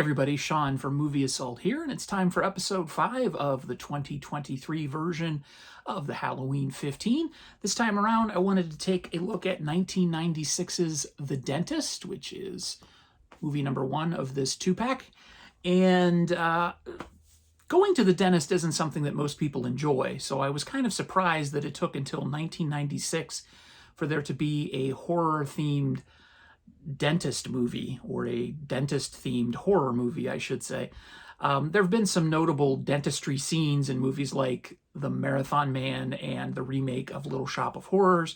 everybody, Sean from Movie Assault here, and it's time for episode 5 of the 2023 version of the Halloween 15. This time around, I wanted to take a look at 1996's The Dentist, which is movie number 1 of this 2-pack. And going to the dentist isn't something that most people enjoy, so I was kind of surprised that it took until 1996 for there to be a horror-themed dentist movie, or a dentist-themed horror movie, I should say. There have been some notable dentistry scenes in movies like The Marathon Man and the remake of Little Shop of Horrors,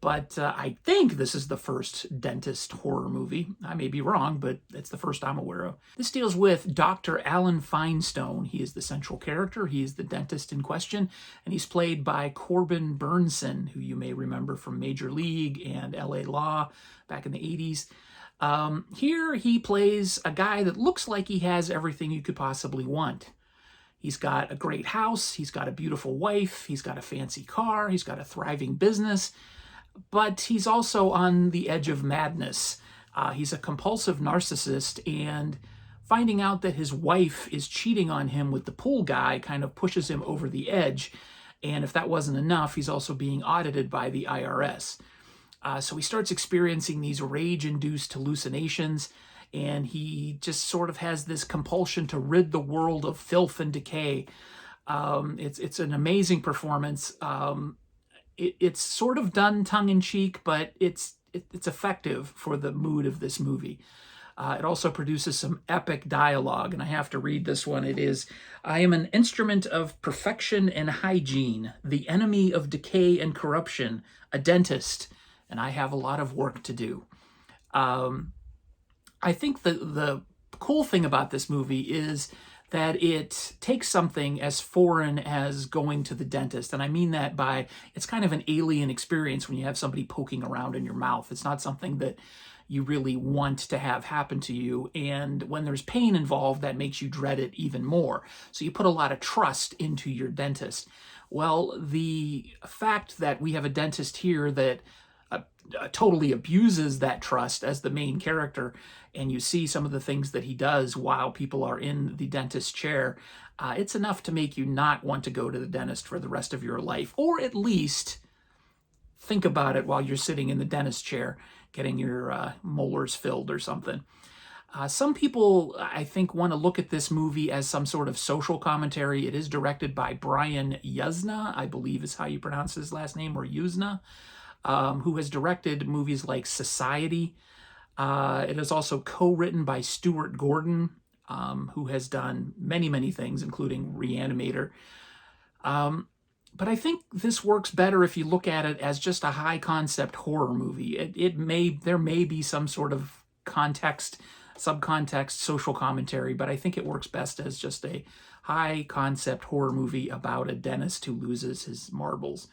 but I think this is the first dentist horror movie. I may be wrong, but it's the first I'm aware of. This deals with Dr. Alan Finestone. He is the central character. He is the dentist in question, and he's played by Corbin Burnson, who you may remember from Major League and LA Law back in the 80s. Here he plays a guy that looks like he has everything you could possibly want. He's got a great house, he's got a beautiful wife, he's got a fancy car, he's got a thriving business, but he's also on the edge of madness. He's a compulsive narcissist, and finding out that his wife is cheating on him with the pool guy kind of pushes him over the edge. And if that wasn't enough, he's also being audited by the IRS. So he starts experiencing these rage-induced hallucinations, and he just sort of has this compulsion to rid the world of filth and decay. It's an amazing performance. It's sort of done tongue-in-cheek, but it's effective for the mood of this movie. It also produces some epic dialogue, and I have to read this one. It is, "I am an instrument of perfection and hygiene, the enemy of decay and corruption, a dentist, and I have a lot of work to do." I think the cool thing about this movie is that it takes something as foreign as going to the dentist. And I mean that by, it's kind of an alien experience when you have somebody poking around in your mouth. It's not something that you really want to have happen to you. And when there's pain involved, that makes you dread it even more. So you put a lot of trust into your dentist. Well, the fact that we have a dentist here that totally abuses that trust as the main character, and you see some of the things that he does while people are in the dentist chair, it's enough to make you not want to go to the dentist for the rest of your life, or at least think about it while you're sitting in the dentist chair getting your molars filled or something. Some people, I think, want to look at this movie as some sort of social commentary. It is directed by Brian Yuzna, I believe is how you pronounce his last name, or Yuzna, who has directed movies like Society. It is also co-written by Stuart Gordon, who has done many, many things, including Reanimator. But I think this works better if you look at it as just a high-concept horror movie. There may be some sort of context, subcontext, social commentary, but I think it works best as just a high-concept horror movie about a dentist who loses his marbles.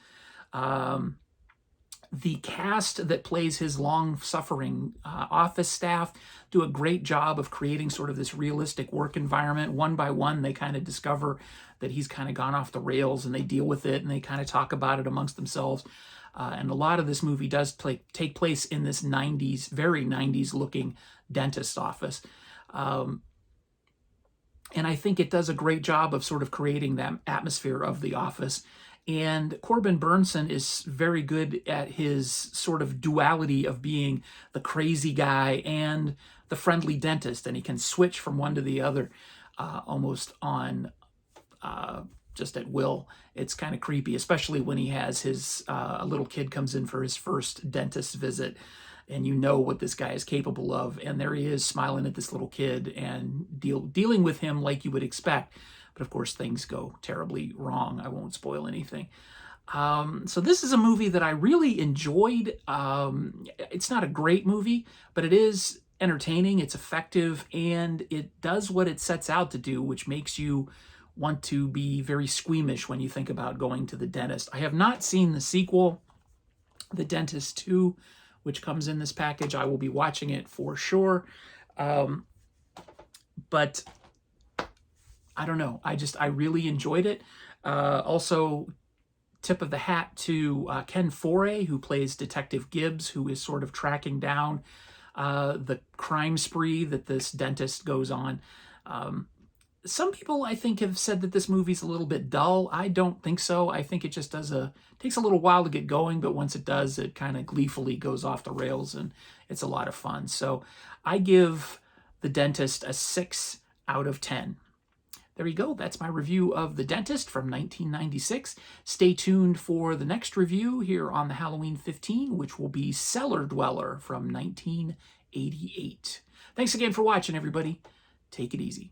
The cast that plays his long-suffering office staff do a great job of creating sort of this realistic work environment. One by one, they kind of discover that he's kind of gone off the rails, and they deal with it, and they kind of talk about it amongst themselves. And a lot of this movie does take place in this 90s, very 90s-looking dentist office. And I think it does a great job of sort of creating that atmosphere of the office. And Corbin Burnson is very good at his sort of duality of being the crazy guy and the friendly dentist, and he can switch from one to the other almost on just at will. It's kind of creepy, especially when he has his a little kid comes in for his first dentist visit, and you know what this guy is capable of, and there he is smiling at this little kid and dealing with him like you would expect. But of course, things go terribly wrong. I won't spoil anything. So this is a movie that I really enjoyed. It's not a great movie, but it is entertaining, it's effective, and it does what it sets out to do, which makes you want to be very squeamish when you think about going to the dentist. I have not seen the sequel, The Dentist 2, which comes in this package. I will be watching it for sure. But I don't know. I really enjoyed it. Also, tip of the hat to Ken Foree, who plays Detective Gibbs, who is sort of tracking down the crime spree that this dentist goes on. Some people, I think, have said that this movie's a little bit dull. I don't think so. I think it just takes a little while to get going, but once it does, it kind of gleefully goes off the rails, and it's a lot of fun. So I give The Dentist a 6 out of 10. There you go. That's my review of The Dentist from 1996. Stay tuned for the next review here on the Halloween 15, which will be Cellar Dweller from 1988. Thanks again for watching, everybody. Take it easy.